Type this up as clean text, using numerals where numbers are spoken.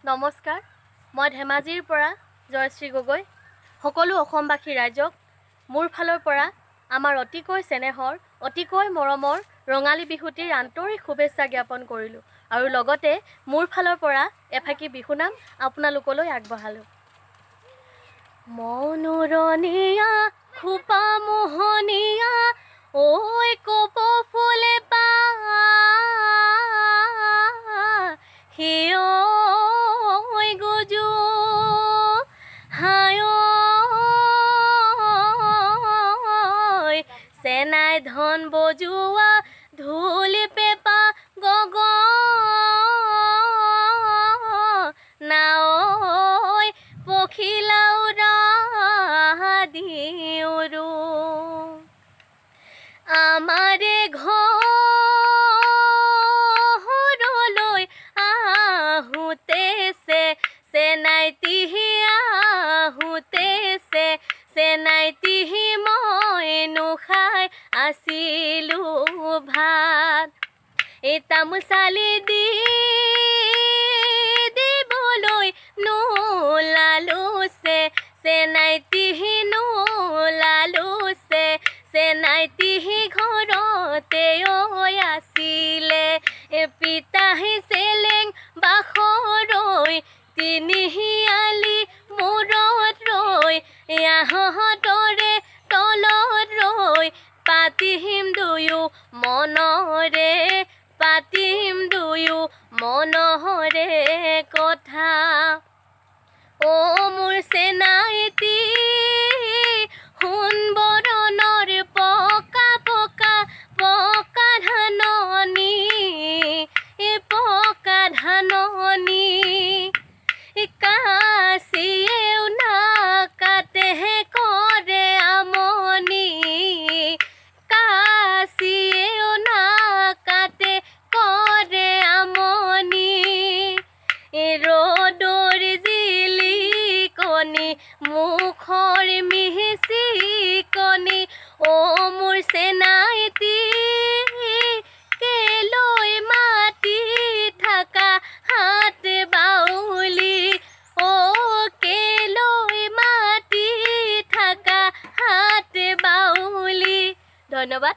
নমস্কাৰ, মই ধেমাজিৰ পৰা জয়শ্ৰী গগৈ। সকলো অসমবাসী ৰাইজক মোৰ ফালৰ পৰা আমাৰ অতিকৈ চেনেহৰ, অতিকৈ মৰমৰ ৰঙালী বিহুটিৰ আন্তৰিক শুভেচ্ছা জ্ঞাপন কৰিলোঁ আৰু লগতে মোৰ ফালৰ পৰা এফাকি বিহুনাম আপোনালোকলৈ আগবঢ়ালোঁ। মনোৰণীয়া খোপা মোহনীয়া ঐ কপৌ ফুলে পা হিয়ৈ গুজু হায়ৈ চেনাই ধন বজোৱা ঢোল পেঁপা গগনাঐ পখিলাউৰা দিউৰো আমাৰে ঘৰলৈ আহোঁতেছে চেনাইটিহি আহোঁতেছে চেনাইটিহি মই নোখাই আছিলোঁ ভাত এই তামোচালি দিবলৈ নোলালোছে চেনাইটিহি নোলালোছে চেনাইটিহি ঘৰতে আছিলে পিতাহি চেলেং বাখৰৈ তিনিহিয়ালি মূৰত ৰৈ আহঁতৰে তলত ৰৈ পাতিম দুয়ো মনৰে পাতিম দুয়ো মনৰে কথা মোৰ চেনাইটি সোণবৰণৰ পকা পকা পকা ধাননি পকা ধাননি কাচিয়েও নাকাটেহে কৰে আমনি কাচিয়েও নাকাটে কৰে আমনি ৰ'দৰ জিলিকনি মুখৰ মিহিচিকনি মোৰ চেনাইটি কেলৈ মাতি থাকা হাত বাউলি কেলৈ মাতি থাকা হাত বাউলি। ধন্যবাদ।